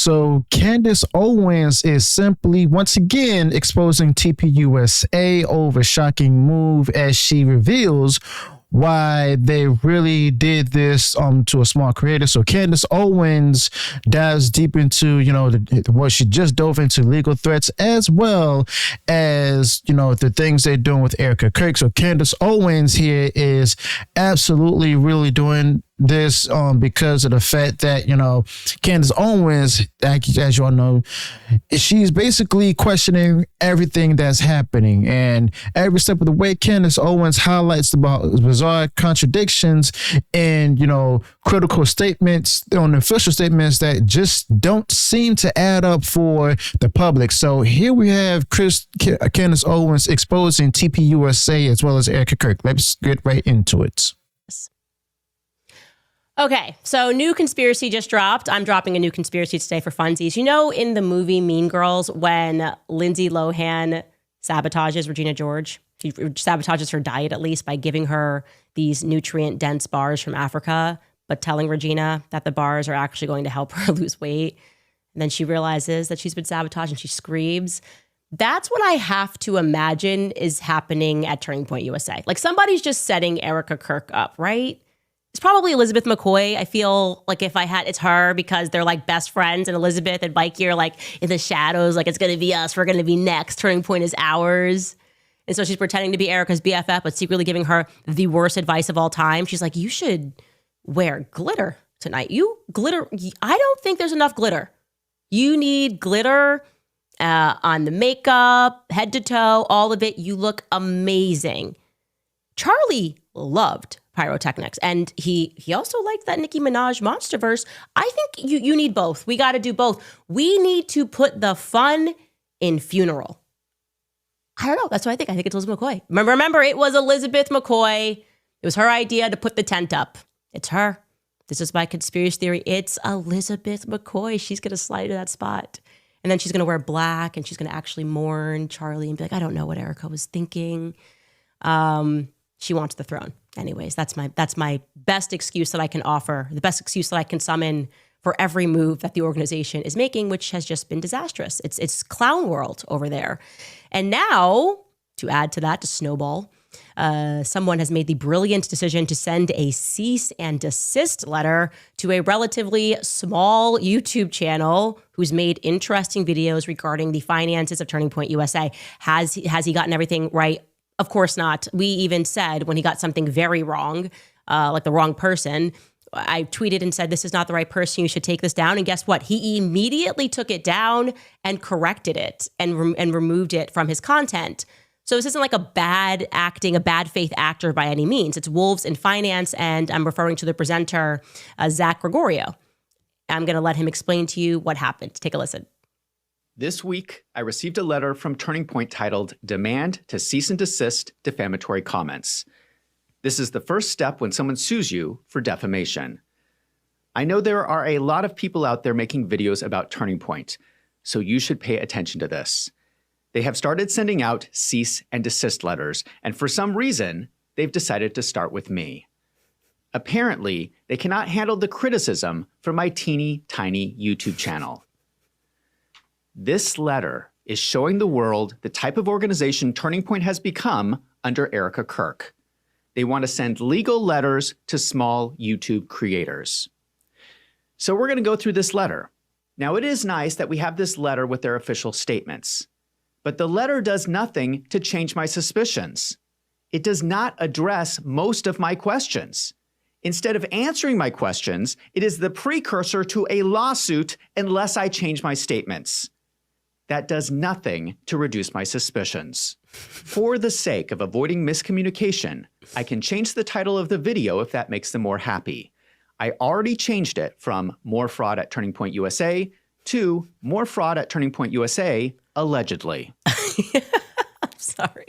So Candace Owens is simply once again exposing TPUSA over shocking move as she reveals why they really did this to a small creator. So Candace Owens dives deep into, what she just dove into legal threats as well as, the things they're doing with Erica Kirk. So Candace Owens here is absolutely really doing this because of the fact that, Candace Owens, as you all know, she's basically questioning everything that's happening. And every step of the way, Candace Owens highlights the bizarre contradictions and, critical statements on official statements that just don't seem to add up for the public. So here we have Candace Owens exposing TPUSA as well as Erica Kirk. Let's get right into it. Okay, so new conspiracy just dropped. I'm dropping a new conspiracy today for funsies. In the movie Mean Girls, when Lindsay Lohan sabotages Regina George, she sabotages her diet at least by giving her these nutrient-dense bars from Africa, but telling Regina that the bars are actually going to help her lose weight. And then she realizes that she's been sabotaged and she screams. That's what I have to imagine is happening at Turning Point USA. Like somebody's just setting Erica Kirk up, right? It's probably Elizabeth McCoy. I feel like if I had, it's her because they're like best friends, and Elizabeth and Mikey are like in the shadows, like it's going to be us. We're going to be next. Turning Point is ours. And so she's pretending to be Erica's BFF, but secretly giving her the worst advice of all time. She's like, you should wear glitter tonight. I don't think there's enough glitter. You need glitter on the makeup, head to toe, all of it. You look amazing. Charlie loved pyrotechnics. And he also liked that Nicki Minaj Monsterverse. I think you need both. We got to do both. We need to put the fun in funeral. I don't know. That's what I think. I think it's Elizabeth McCoy. Remember, it was Elizabeth McCoy. It was her idea to put the tent up. It's her. This is my conspiracy theory. It's Elizabeth McCoy. She's going to slide to that spot. And then she's going to wear black and she's going to actually mourn Charlie and be like, I don't know what Erica was thinking. She wants the throne. Anyways, that's my best excuse that I can offer, the best excuse that I can summon for every move that the organization is making, which has just been disastrous. It's clown world over there. And now, to add to that, to snowball, someone has made the brilliant decision to send a cease and desist letter to a relatively small YouTube channel who's made interesting videos regarding the finances of Turning Point USA. Has he gotten everything right? Of course not. We even said when he got something very wrong, like the wrong person, I tweeted and said, this is not the right person. You should take this down. And guess what? He immediately took it down and corrected it and removed it from his content. So this isn't like a bad faith actor by any means. It's wolves in finance. And I'm referring to the presenter, Zach Gregorio. I'm going to let him explain to you what happened. Take a listen. This week, I received a letter from Turning Point titled Demand to Cease and Desist Defamatory Comments. This is the first step when someone sues you for defamation. I know there are a lot of people out there making videos about Turning Point, so you should pay attention to this. They have started sending out cease and desist letters, and for some reason, they've decided to start with me. Apparently, they cannot handle the criticism from my teeny tiny YouTube channel. This letter is showing the world the type of organization Turning Point has become under Erica Kirk. They want to send legal letters to small YouTube creators. So we're going to go through this letter. Now, it is nice that we have this letter with their official statements, but the letter does nothing to change my suspicions. It does not address most of my questions. Instead of answering my questions, it is the precursor to a lawsuit unless I change my statements. That does nothing to reduce my suspicions. For the sake of avoiding miscommunication, I can change the title of the video if that makes them more happy. I already changed it from More Fraud at Turning Point USA to More Fraud at Turning Point USA, allegedly. I'm sorry.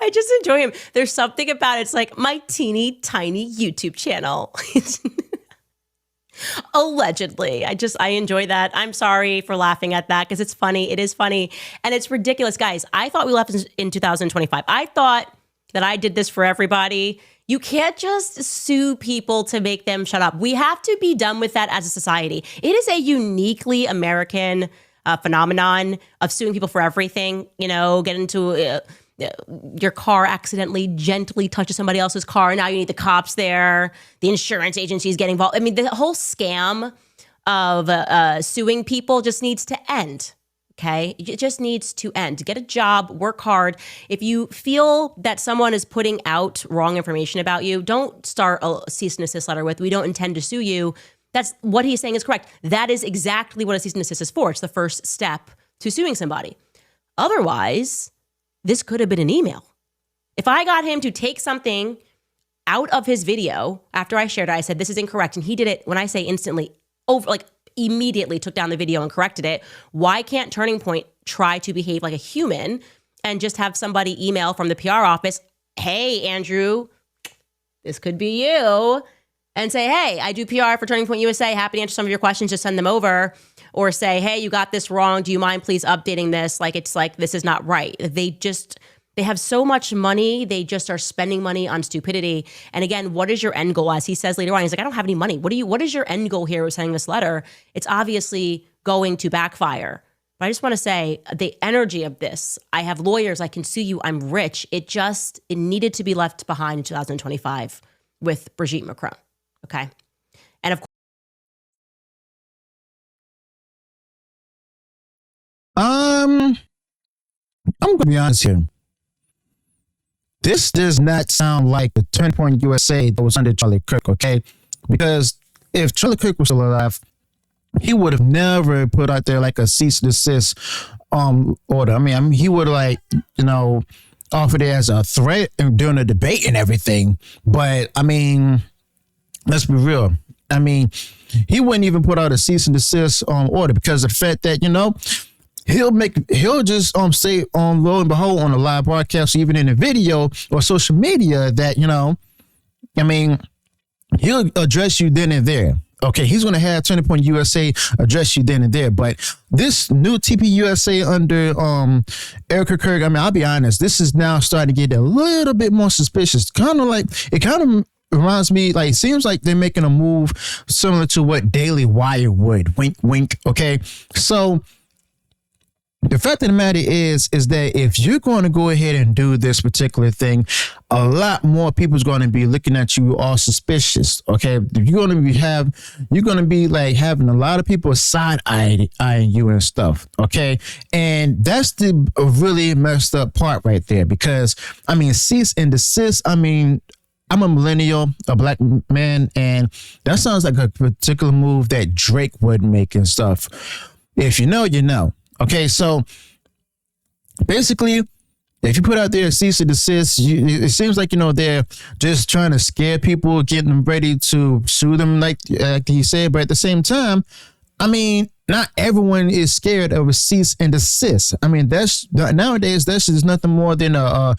I just enjoy him. There's something about it. It's like my teeny tiny YouTube channel. Allegedly. I enjoy that. I'm sorry for laughing at that because it's funny. It is funny. And it's ridiculous. Guys, I thought we left in 2025. I thought that I did this for everybody. You can't just sue people to make them shut up. We have to be done with that as a society. It is a uniquely American phenomenon of suing people for everything. You know, get into your car accidentally gently touches somebody else's car. Now you need the cops there. The insurance agency is getting involved. I mean, the whole scam of suing people just needs to end. Okay, it just needs to end. Get a job, work hard. If you feel that someone is putting out wrong information about you, don't start a cease and desist letter with, "We don't intend to sue you." That's what he's saying is correct. That is exactly what a cease and desist is for. It's the first step to suing somebody. Otherwise, this could have been an email. If I got him to take something out of his video after I shared it, I said, "This is incorrect." And he did it, when I say instantly, immediately took down the video and corrected it. Why can't Turning Point try to behave like a human and just have somebody email from the PR office, "Hey, Andrew, this could be you," and say, "Hey, I do PR for Turning Point USA. Happy to answer some of your questions. Just send them over." Or say, "Hey, you got this wrong. Do you mind please updating this? This is not right." They have so much money. They just are spending money on stupidity. And again, what is your end goal? As he says later on, he's like, "I don't have any money. What is your end goal here with sending this letter?" It's obviously going to backfire. But I just want to say the energy of this, I have lawyers, I can sue you, I'm rich. It needed to be left behind in 2025 with Brigitte Macron. Okay. And of course, I'm going to be honest here. This does not sound like the Turning Point USA that was under Charlie Kirk, okay? Because if Charlie Kirk was still alive, he would have never put out there like a cease and desist order. I mean, he would have offered it as a threat during the debate and everything. But I mean, let's be real. I mean, he wouldn't even put out a cease and desist order because of the fact that, he'll just say on lo and behold on a live broadcast, even in a video or social media that, he'll address you then and there. Okay, he's going to have Turning Point USA address you then and there. But this new TPUSA under Erica Kirk, I'll be honest, this is now starting to get a little bit more suspicious. Kind of reminds me, it seems like they're making a move similar to what Daily Wire would. Wink, wink. Okay, so the fact of the matter is that if you're going to go ahead and do this particular thing, a lot more people's going to be looking at you all suspicious. Okay, you're going to be having a lot of people side eyeing you and stuff. Okay, and that's the really messed up part right there, because cease and desist. I'm a millennial, a black man, and that sounds like a particular move that Drake would make and stuff. If you know, you know. Okay, so basically, if you put out there a cease and desist, it seems like, they're just trying to scare people, getting them ready to sue them, like he said. But at the same time, not everyone is scared of a cease and desist. Nowadays, that's just nothing more than a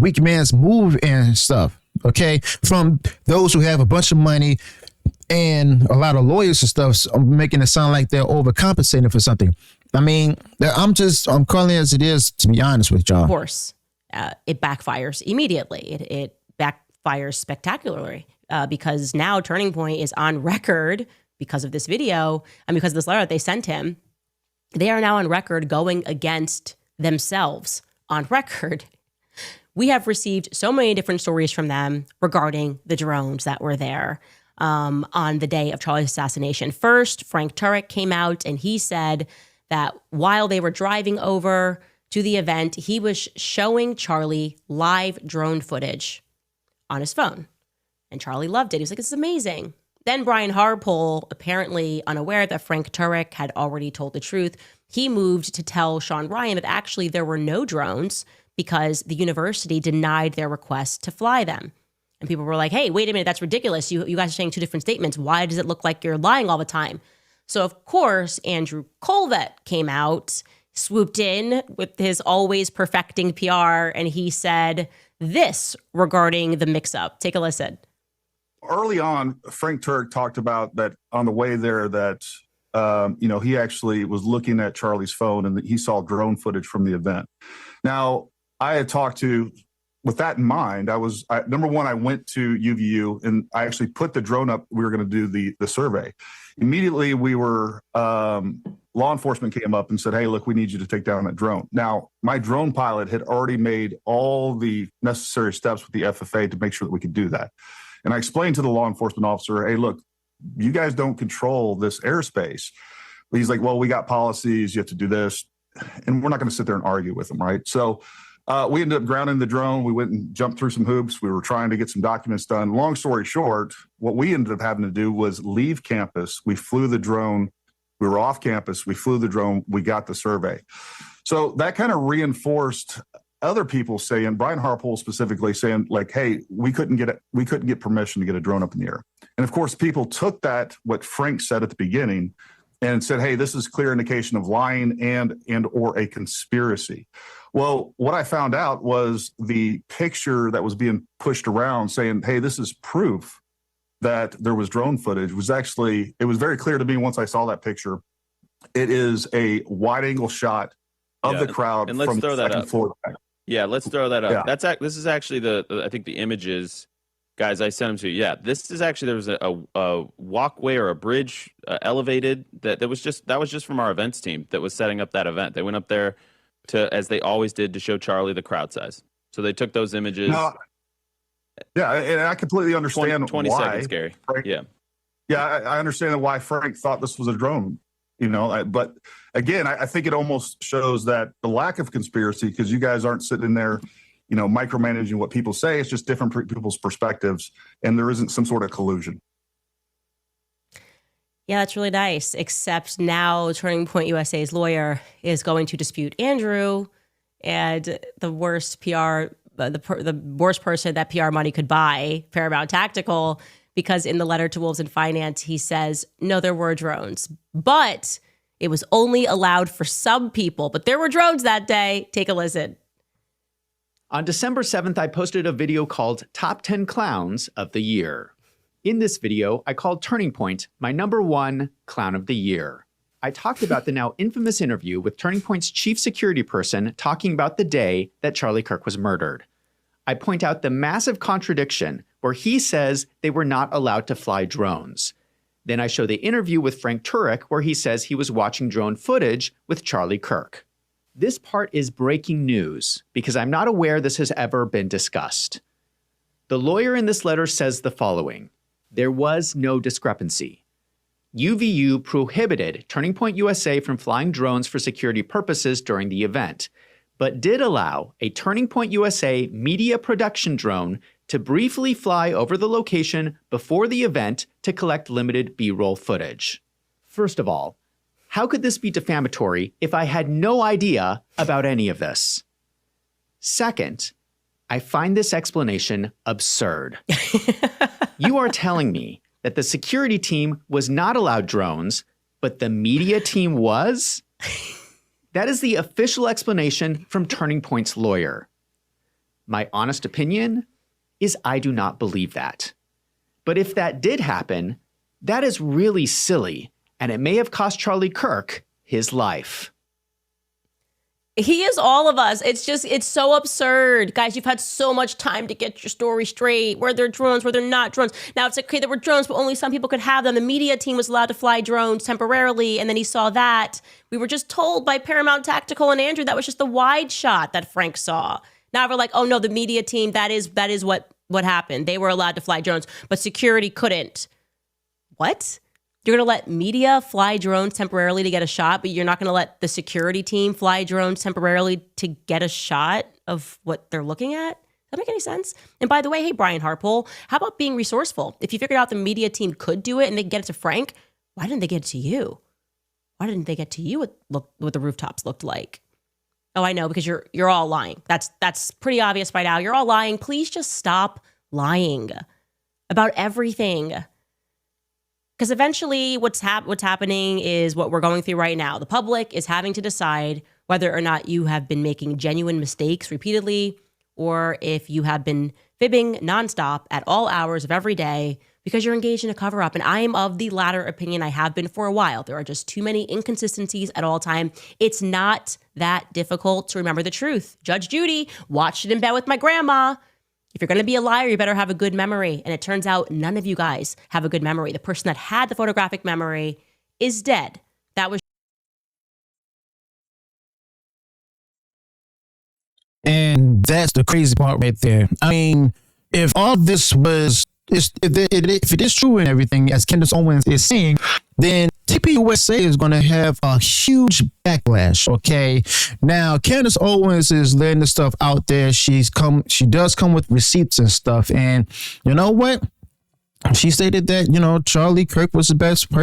weak man's move and stuff. Okay, from those who have a bunch of money and a lot of lawyers and stuff, making it sound like they're overcompensating for something. I'm calling it as it is, to be honest with y'all. Of course, it backfires immediately. It backfires spectacularly because now Turning Point is on record because of this video and because of this letter that they sent him. They are now on record going against themselves on record. We have received so many different stories from them regarding the drones that were there on the day of Charlie's assassination. First, Frank Turek came out and he said that while they were driving over to the event, he was showing Charlie live drone footage on his phone. And Charlie loved it. He was like, "This is amazing." Then Brian Harpole, apparently unaware that Frank Turek had already told the truth, he moved to tell Sean Ryan that actually there were no drones because the university denied their request to fly them. And people were like, "Hey, wait a minute, that's ridiculous. You guys are saying two different statements. Why does it look like you're lying all the time?" So, of course, Andrew Colvett came out, swooped in with his always perfecting PR, and he said this regarding the mix-up. Take a listen. Early on, Frank Turek talked about that on the way there that, he actually was looking at Charlie's phone and he saw drone footage from the event. Now, I had talked to with that in mind, number one, I went to UVU and I actually put the drone up. We were going to do the survey. Immediately, law enforcement came up and said, "Hey, look, we need you to take down that drone." Now, my drone pilot had already made all the necessary steps with the FFA to make sure that we could do that. And I explained to the law enforcement officer, "Hey, look, you guys don't control this airspace." But he's like, "Well, we got policies. You have to do this." And we're not going to sit there and argue with them, right? So we ended up grounding the drone. We went and jumped through some hoops. We were trying to get some documents done. Long story short, what we ended up having to do was leave campus. We flew the drone. We were off campus. We flew the drone. We got the survey. So that kind of reinforced other people saying, Brian Harpole specifically saying, like, "Hey, we couldn't get permission to get a drone up in the air." And of course, people took that, what Frank said at the beginning, and said, "Hey, this is clear indication of lying and or a conspiracy." Well, what I found out was the picture that was being pushed around saying, "Hey, this is proof that there was drone footage," it was very clear to me once I saw that picture. It is a wide angle shot of the crowd. And let's throw that up. Floor back. Yeah, let's throw that up. Yeah. This is actually I think the images, guys, I sent them to you. Yeah, this is actually, there was a walkway or a bridge elevated that was just from our events team that was setting up that event. They went up there as they always did, to show Charlie the crowd size. So they took those images. No, yeah, and I completely understand 20 why. seconds, Gary. Frank, yeah, I understand why Frank thought this was a drone. But again, I think it almost shows that the lack of conspiracy, because you guys aren't sitting in there, micromanaging what people say. It's just different people's perspectives, and there isn't some sort of collusion. Yeah, that's really nice. Except now Turning Point USA's lawyer is going to dispute Andrew, and the worst PR, the worst person that PR money could buy, Paramount Tactical, because in the letter to Wolves in Finance, he says, no, there were drones, but it was only allowed for some people. But there were drones that day. Take a listen. On December 7th, I posted a video called Top 10 Clowns of the Year. In this video, I called Turning Point my #1 clown of the year. I talked about the now infamous interview with Turning Point's chief security person talking about the day that Charlie Kirk was murdered. I point out the massive contradiction where he says they were not allowed to fly drones. Then I show the interview with Frank Turek where he says he was watching drone footage with Charlie Kirk. This part is breaking news because I'm not aware this has ever been discussed. The lawyer in this letter says the following: there was no discrepancy. UVU prohibited Turning Point USA from flying drones for security purposes during the event, but did allow a Turning Point USA media production drone to briefly fly over the location before the event to collect limited B-roll footage. First of all, how could this be defamatory if I had no idea about any of this? Second, I find this explanation absurd. You are telling me that the security team was not allowed drones, but the media team was? That is the official explanation from Turning Point's lawyer. My honest opinion is I do not believe that. But if that did happen, that is really silly, and it may have cost Charlie Kirk his life. He is all of us. It's so absurd. Guys, you've had so much time to get your story straight. Were there drones? Were there not drones? Now, it's okay, there were drones, but only some people could have them. The media team was allowed to fly drones temporarily, and then he saw that. We were just told by Paramount Tactical and Andrew that was just the wide shot that Frank saw. Now we're like, oh no, the media team, that is what happened. They were allowed to fly drones, but security couldn't. What? You're going to let media fly drones temporarily to get a shot, but you're not going to let the security team fly drones temporarily to get a shot of what they're looking at? Does that make any sense? And by the way, hey, Brian Harpole, how about being resourceful? If you figured out the media team could do it and they could get it to Frank, why didn't they get it to you? Why didn't they get to you what the rooftops looked like? Oh, I know, because you're all lying. That's pretty obvious by now. You're all lying. Please just stop lying about everything. Because eventually what's happening is what we're going through right now. The public is having to decide whether or not you have been making genuine mistakes repeatedly, or if you have been fibbing nonstop at all hours of every day because you're engaged in a cover up. And I am of the latter opinion. I have been for a while. There are just too many inconsistencies at all time. It's not that difficult to remember the truth. Judge Judy watched it in bed with my grandma. If you're going to be a liar, you better have a good memory. And it turns out none of you guys have a good memory. The person that had the photographic memory is dead. That was. And that's the crazy part right there. I mean, if all this was, if it is true and everything, as Candace Owens is saying, then TPUSA is going to have a huge backlash. Okay. Now, Candace Owens is letting the stuff out there. She does come with receipts and stuff. And you know what? She stated that, Charlie Kirk was her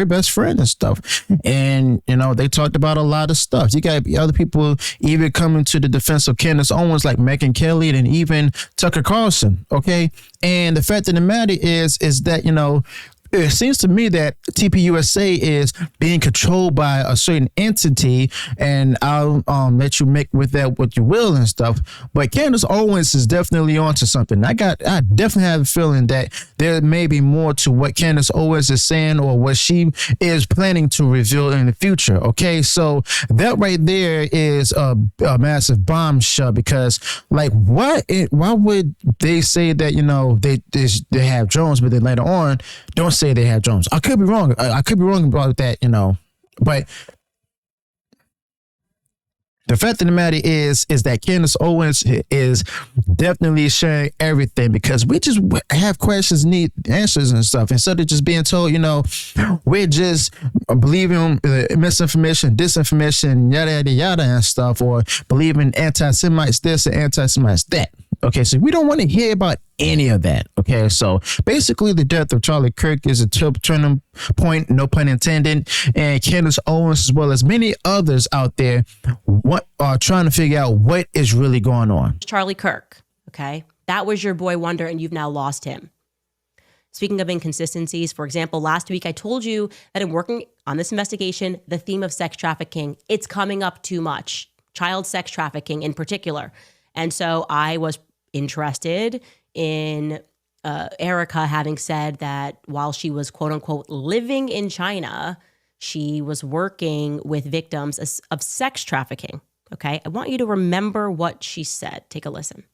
best friend and stuff. And, they talked about a lot of stuff. You got other people even coming to the defense of Candace Owens, like Megyn Kelly and even Tucker Carlson. Okay. And the fact of the matter is that, it seems to me that TPUSA is being controlled by a certain entity, and I'll let you make with that what you will and stuff. But Candace Owens is definitely onto something. I definitely have a feeling that there may be more to what Candace Owens is saying or what she is planning to reveal in the future. Okay, so that right there is a massive bombshell, because why would they say that they have drones, but then later on don't say they have drones? I could be wrong. I could be wrong about that, but the fact of the matter is that Candace Owens is definitely sharing everything, because we just have questions, need answers and stuff, instead of just being told, we're just believing misinformation, disinformation, yada, yada, yada and stuff, or believing anti-Semites this and anti-Semites that. Okay, so we don't want to hear about any of that. Okay, so basically the death of Charlie Kirk is a turning point, no pun intended, and Candace Owens, as well as many others out there, are trying to figure out what is really going on. Charlie Kirk, okay? That was your boy wonder, and you've now lost him. Speaking of inconsistencies, for example, last week I told you that in working on this investigation, the theme of sex trafficking, it's coming up too much. Child sex trafficking in particular. And so I was interested in Erica having said that while she was, quote unquote, living in China, she was working with victims of sex trafficking. Okay, I want you to remember what she said. Take a listen.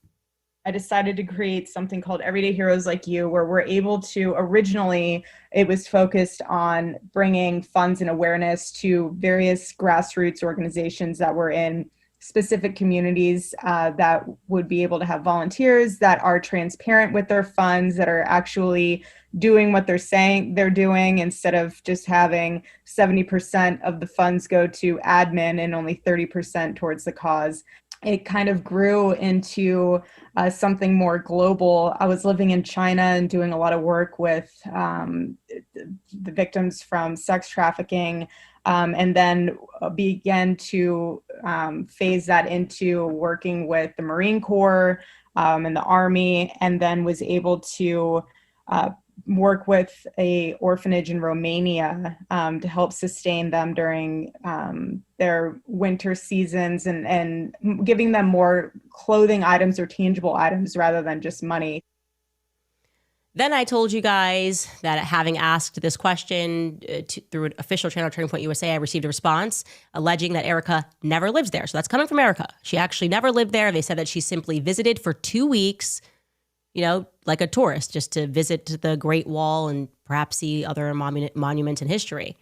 I decided to create something called Everyday Heroes Like You, where we're able to, originally, it was focused on bringing funds and awareness to various grassroots organizations that were in specific communities that would be able to have volunteers that are transparent with their funds, that are actually doing what they're saying they're doing, instead of just having 70% of the funds go to admin and only 30% towards the cause. It kind of grew into something more global. I was living in China and doing a lot of work with the victims from sex trafficking, and then began to phase that into working with the Marine Corps and the Army, and then was able to work with a orphanage in Romania to help sustain them during their winter seasons, and giving them more clothing items or tangible items rather than just money. Then I told you guys that having asked this question through an official channel, Turning Point USA, I received a response alleging that Erica never lives there. So that's coming from Erica. She actually never lived there. They said that she simply visited for 2 weeks, like a tourist, just to visit the Great Wall and perhaps see other monuments in history.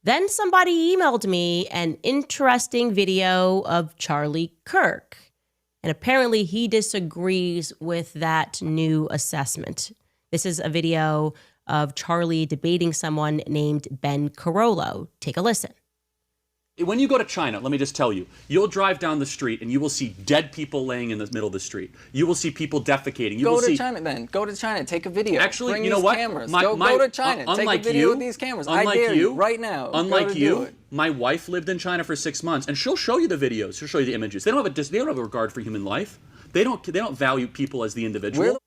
Then somebody emailed me an interesting video of Charlie Kirk. And apparently he disagrees with that new assessment. This is a video of Charlie debating someone named Ben Carollo. Take a listen. When you go to China, let me just tell you, you'll drive down the street and you will see dead people laying in the middle of the street. You will see people defecating. Go to China then. Go to China. Take a video. Actually, Bring you know these what? Cameras. Go to China. Take a video with these cameras. I dare you right now. Unlike you, my wife lived in China for 6 months, and she'll show you the videos. She'll show you the images. They don't have a regard for human life. They don't value people as the individual.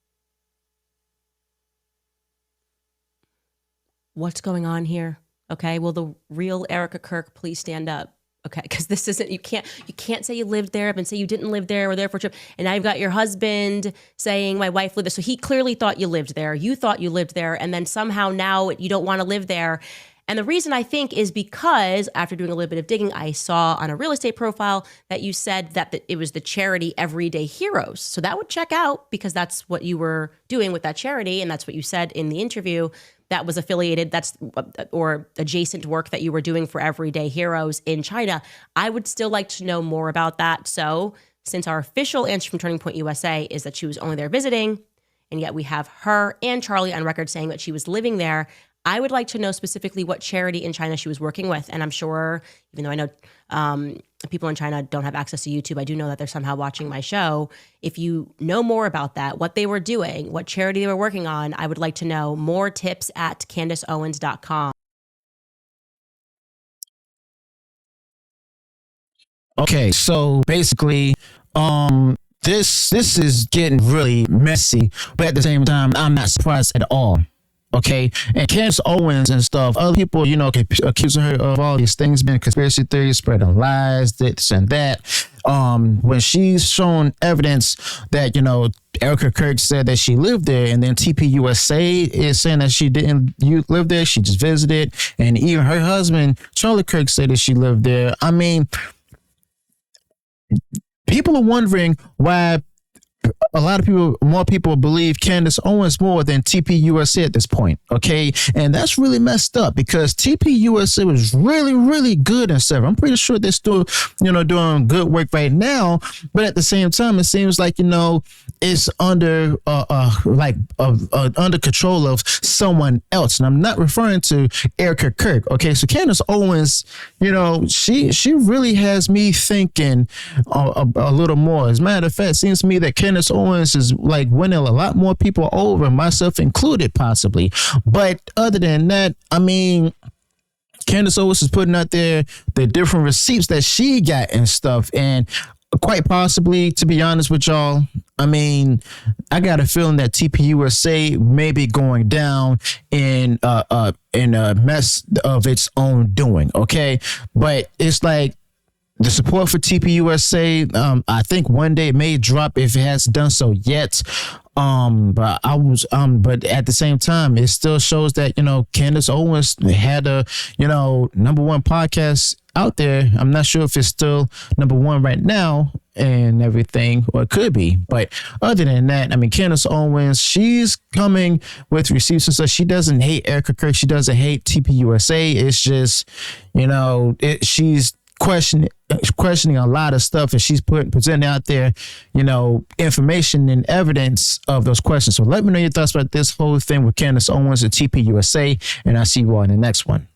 What's going on here? Okay, will the real Erica Kirk please stand up? Okay, because this isn't, you can't say you lived there, but say you didn't live there or there for a trip. And now you've got your husband saying my wife lived there. So he clearly thought you lived there. You thought you lived there. And then somehow now you don't want to live there. And the reason I think is because after doing a little bit of digging, I saw on a real estate profile that you said that it was the charity Everyday Heroes. So that would check out because that's what you were doing with that charity. And that's what you said in the interview that was affiliated, or adjacent work that you were doing for Everyday Heroes in China. I would still like to know more about that. So since our official answer from Turning Point USA is that she was only there visiting, and yet we have her and Charlie on record saying that she was living there, I would like to know specifically what charity in China she was working with. And I'm sure, even though I know people in China don't have access to YouTube, I do know that they're somehow watching my show. If you know more about that, what they were doing, what charity they were working on, I would like to know. More tips at CandaceOwens.com. Okay, so basically, this is getting really messy, but at the same time, I'm not surprised at all. Okay, and Candace Owens and stuff, other people, can accuse her of all these things, being conspiracy theories, spreading lies, this and that. When she's shown evidence that, Erica Kirk said that she lived there, and then TPUSA is saying that she didn't live there, she just visited, and even her husband, Charlie Kirk, said that she lived there. I mean, people are wondering why more people believe Candace Owens more than TPUSA at this point. Okay. And that's really messed up because TPUSA was really, really good and stuff. I'm pretty sure they're still, doing good work right now. But at the same time, it seems like, it's under under control of someone else. And I'm not referring to Erica Kirk. Okay. So Candace Owens, she really has me thinking a little more. As a matter of fact, it seems to me that Candace Owens is like winning a lot more people over, myself included, possibly. But other than that, I mean, Candace Owens is putting out there the different receipts that she got and stuff. And quite possibly, to be honest with y'all, I mean, I got a feeling that TPUSA may be going down in a mess of its own doing. Okay. But it's like, the support for TPUSA, I think one day it may drop if it hasn't done so yet. But at the same time, it still shows that, Candace Owens had a, number one podcast out there. I'm not sure if it's still number one right now and everything, or it could be. But other than that, I mean, Candace Owens, she's coming with receipts and stuff. She doesn't hate Erica Kirk. She doesn't hate TPUSA. It's just, she's questioning a lot of stuff, and she's presenting out there, information and evidence of those questions. So let me know your thoughts about this whole thing with Candace Owens and TPUSA, and I'll see you all in the next one.